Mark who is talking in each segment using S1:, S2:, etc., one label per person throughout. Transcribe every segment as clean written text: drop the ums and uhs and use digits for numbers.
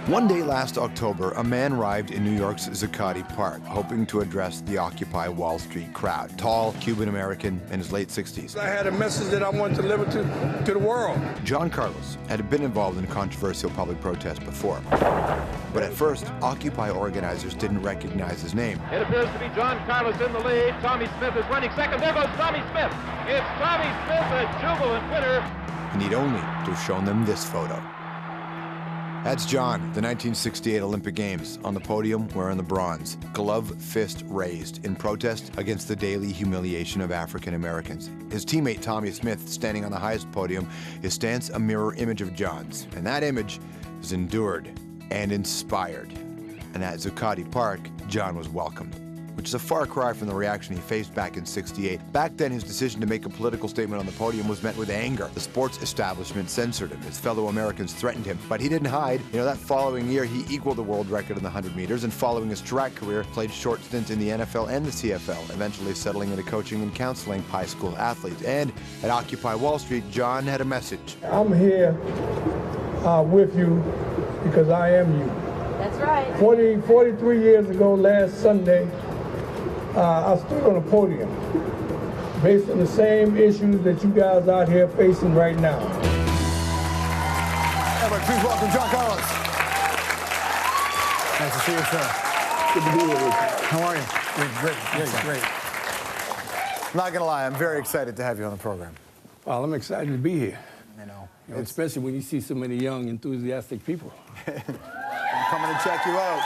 S1: One day last October, a man arrived in New York's Zuccotti Park, hoping to address the Occupy Wall Street crowd. Tall, Cuban-American, in his late 60s.
S2: I had a message that I wanted to deliver to the world.
S1: John Carlos had been involved in a controversial public protest before. But at first, Occupy organizers didn't recognize his name.
S3: It appears to be John Carlos in the lead. Tommy Smith is running second. There goes Tommy Smith. It's Tommy Smith, a jubilant winner.
S1: And he'd only to have shown them this photo. That's John, the 1968 Olympic Games, on the podium wearing the bronze, glove fist raised in protest against the daily humiliation of African Americans. His teammate Tommy Smith, standing on the highest podium, his stance a mirror image of John's. And that image is endured and inspired. And at Zuccotti Park, John was welcomed, which is a far cry from the reaction he faced back in '68. Back then, his decision to make a political statement on the podium was met with anger. The sports establishment censored him. His fellow Americans threatened him, but he didn't hide. You know, that following year, he equaled the world record in the 100 meters, and following his track career, played short stints in the NFL and the CFL, eventually settling into coaching and counseling high school athletes. And at Occupy Wall Street, John had a message.
S2: I'm here with you because I am you.
S4: That's right.
S2: 43 years ago, last Sunday, I stood on a podium based on the same issues that you guys out here facing right now.
S1: Everybody, please welcome John Carlos. Nice to see you, sir.
S2: Good to be here with you.
S1: How are you? Great. Not gonna lie, I'm very excited to have you on the program.
S2: Well, I'm excited to be here.
S1: I know.
S2: Especially when you see so many young, enthusiastic people.
S1: I'm coming to check you out.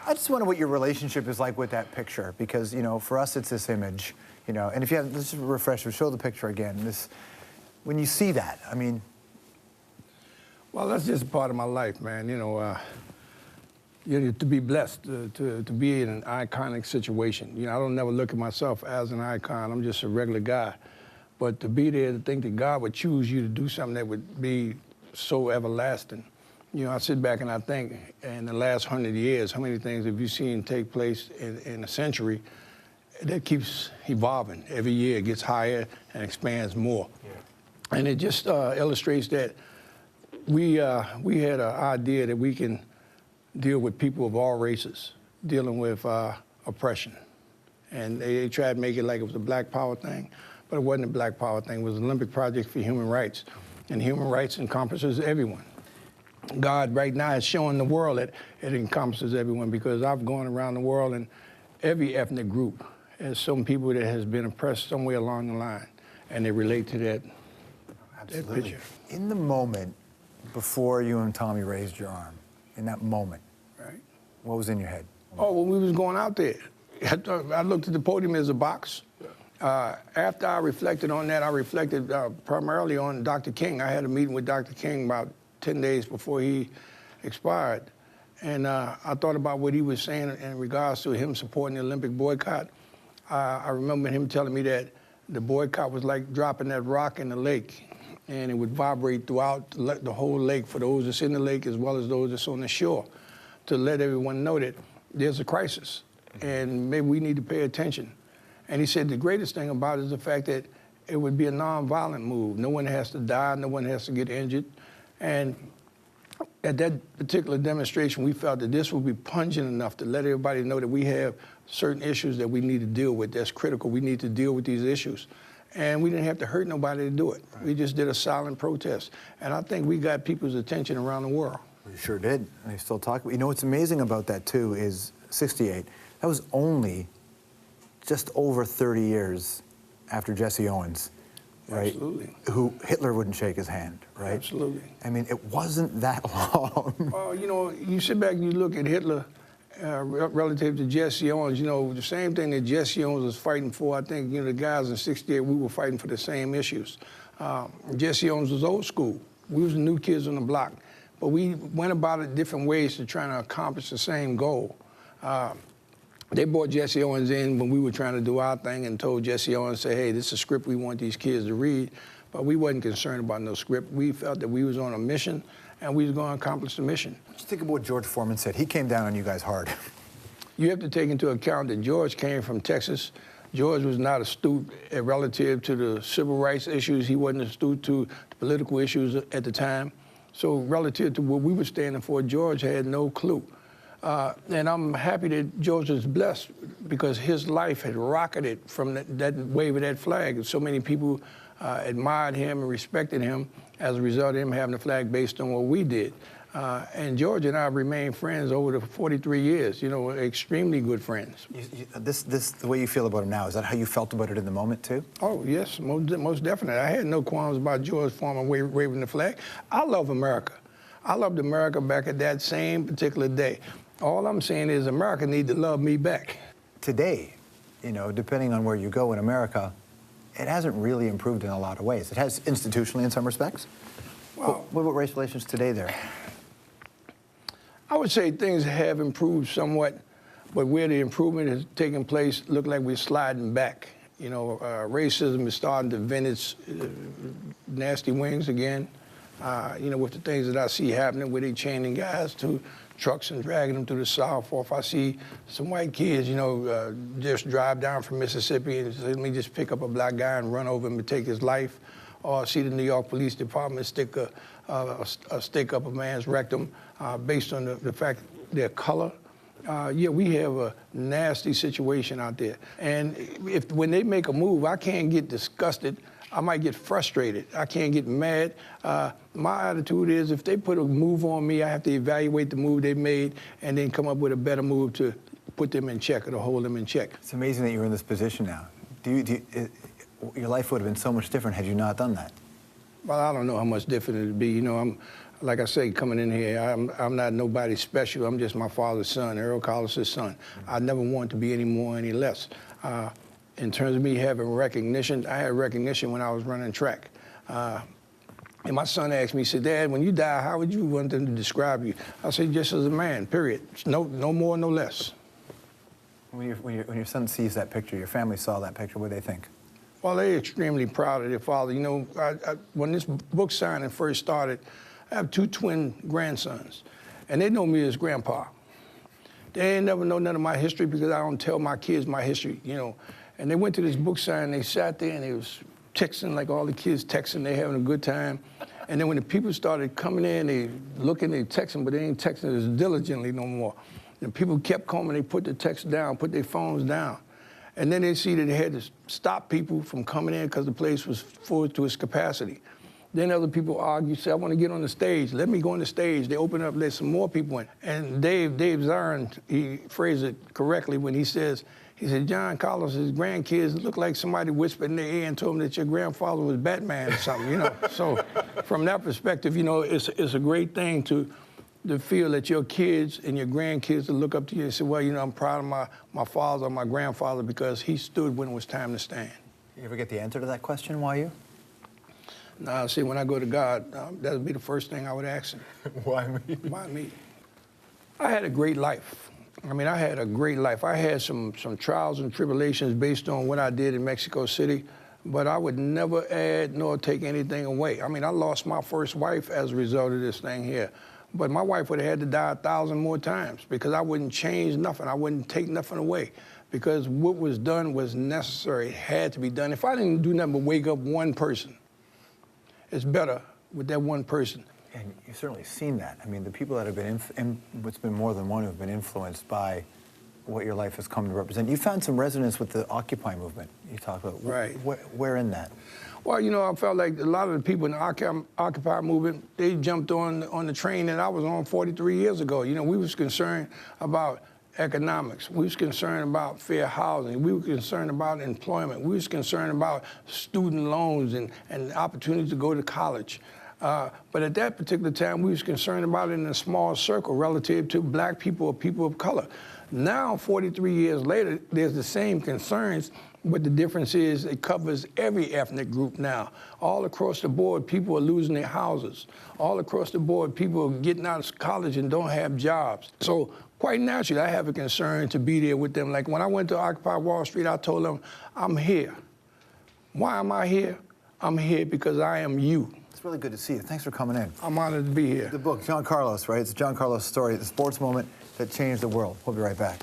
S1: I just wonder what your relationship is like with that picture, because, you know, for us, it's this image, you know, and if you have, let's just refresh, show the picture again. When you see that, I mean.
S2: Well, that's just a part of my life, man. You know, to be blessed, to be in an iconic situation. You know, I don't never look at myself as an icon. I'm just a regular guy. But to be there, to think that God would choose you to do something that would be so everlasting. You know, I sit back and I think, in the last 100 years, how many things have you seen take place in a century that keeps evolving? Every year it gets higher and expands more. Yeah. And it just illustrates that we had an idea that we can deal with people of all races, dealing with oppression. And they tried to make it like it was a Black Power thing, but it wasn't a Black Power thing. It was an Olympic project for human rights. And human rights encompasses everyone. God right now is showing the world that it encompasses everyone, because I've gone around the world and every ethnic group has some people that has been oppressed somewhere along the line, and they relate to that picture.
S1: In the moment before you and Tommy raised your arm, in that moment,
S2: right?
S1: What was in your head?
S2: Oh, when we was going out there, I looked at the podium as a box. After I reflected on that, I reflected primarily on Dr. King. I had a meeting with Dr. King about 10 days before he expired. And I thought about what he was saying in regards to him supporting the Olympic boycott. I remember him telling me that the boycott was like dropping that rock in the lake, and it would vibrate throughout the whole lake for those that's in the lake as well as those that's on the shore, to let everyone know that there's a crisis and maybe we need to pay attention. And he said the greatest thing about it is the fact that it would be a nonviolent move. No one has to die, no one has to get injured. And at that particular demonstration, we felt that this would be pungent enough to let everybody know that we have certain issues that we need to deal with. That's critical. We need to deal with these issues. And we didn't have to hurt nobody to do it. Right. We just did a silent protest. And I think we got people's attention around the world.
S1: We sure did. They still talk. You know what's amazing about that, too, is '68. That was only just over 30 years after Jesse Owens. Right?
S2: Absolutely.
S1: Who Hitler wouldn't shake his hand, right?
S2: Absolutely.
S1: I mean, it wasn't that long.
S2: You know, you sit back and you look at Hitler relative to Jesse Owens. You know, the same thing that Jesse Owens was fighting for. I think, you know, the guys in '68, we were fighting for the same issues. Jesse Owens was old school. We was the new kids on the block, but we went about it different ways to try to accomplish the same goal. They brought Jesse Owens in when we were trying to do our thing and told Jesse Owens, say, hey, this is a script we want these kids to read. But we wasn't concerned about no script. We felt that we was on a mission and we was going to accomplish the mission.
S1: What do you think about what George Foreman said? He came down on you guys hard.
S2: You have to take into account that George came from Texas. George was not astute relative to the civil rights issues. He wasn't astute to the political issues at the time. So relative to what we were standing for, George had no clue. And I'm happy that George was blessed because his life had rocketed from that wave of that flag. And so many people admired him and respected him as a result of him having a flag based on what we did. And George and I remained friends over the 43 years, you know, extremely good friends.
S4: The way you feel about him now, is that how you felt about it in the moment, too?
S2: Oh, yes, most definitely. I had no qualms about George Foreman waving the flag. I love America. I loved America back at that same particular day. All I'm saying is America needs to love me back.
S4: Today, you know, depending on where you go in America, it hasn't really improved in a lot of ways. It has institutionally in some respects. Well, what about race relations today there?
S2: I would say things have improved somewhat, but where the improvement has taken place, look like we're sliding back. You know, racism is starting to vent its nasty wings again. You know, with the things that I see happening, where they chaining guys to trucks and dragging them through the South, or if I see some white kids, you know, just drive down from Mississippi and say, let me just pick up a black guy and run over him and take his life, or see the New York Police Department stick a stick up a man's rectum based on the fact their color. Yeah, we have a nasty situation out there. And when they make a move, I can't get disgusted. I might get frustrated. I can't get mad. My attitude is if they put a move on me, I have to evaluate the move they made and then come up with a better move to put them in check or to hold them in check.
S4: It's amazing that you're in this position now. Your life would have been so much different had you not done that.
S2: Well, I don't know how much different it'd be. You know, like I say, coming in here, I'm not nobody special. I'm just my father's son, Earl Collis's son. I never wanted to be any more, any less. In terms of me having recognition, I had recognition when I was running track. And my son asked me, he said, Dad, when you die, how would you want them to describe you? I said, just as a man, period. No more, no less.
S4: When your son sees that picture, your family saw that picture, what do they think?
S2: Well, they're extremely proud of their father. You know, when this book signing first started, I have 2 twin grandsons, and they know me as Grandpa. They ain't never know none of my history because I don't tell my kids my history, you know. And they went to this book signing, they sat there and they was texting like all the kids texting, they having a good time. And then when the people started coming in, they looking, they texting, but they ain't texting as diligently no more. And people kept coming, they put the text down, put their phones down. And then they see that they had to stop people from coming in because the place was full to its capacity. Then other people argue, say, I want to get on the stage. Let me go on the stage. They open up, let some more people in. And Dave Zirin, he phrased it correctly when he said, John Carlos's grandkids look like somebody whispered in their ear and told them that your grandfather was Batman or something, you know. So from that perspective, you know, it's a great thing to feel that your kids and your grandkids will look up to you and say, well, you know, I'm proud of my father or my grandfather because he stood when it was time to stand.
S4: You ever get the answer to that question, why you?
S2: No, see, when I go to God, that would be the first thing I would ask him.
S4: Why me?
S2: Why me? I had a great life. I mean, I had a great life. I had some trials and tribulations based on what I did in Mexico City, but I would never add nor take anything away. I mean, I lost my first wife as a result of this thing here. But my wife would have had to die 1,000 more times because I wouldn't change nothing. I wouldn't take nothing away because what was done was necessary. It had to be done. If I didn't do nothing but wake up one person, it's better with that one person.
S4: And you've certainly seen that. I mean, the people that have been, it's been more than one who have been influenced by what your life has come to represent. You found some resonance with the Occupy movement you talk about.
S2: Right.
S4: Where in that?
S2: Well, you know, I felt like a lot of the people in the Occupy movement, they jumped on the train that I was on 43 years ago. You know, we was concerned about economics. We was concerned about fair housing. We were concerned about employment. We was concerned about student loans and opportunities to go to college. But at that particular time, we was concerned about it in a small circle relative to black people or people of color. Now, 43 years later, there's the same concerns, but the difference is it covers every ethnic group now. All across the board, people are losing their houses. All across the board, people are getting out of college and don't have jobs. So quite naturally, I have a concern to be there with them. Like when I went to Occupy Wall Street, I told them, I'm here. Why am I here? I'm here because I am you.
S4: It's really good to see you. Thanks for coming in.
S2: I'm honored to be here.
S4: The book, John Carlos, right? It's a John Carlos story, the sports moment that changed the world. We'll be right back.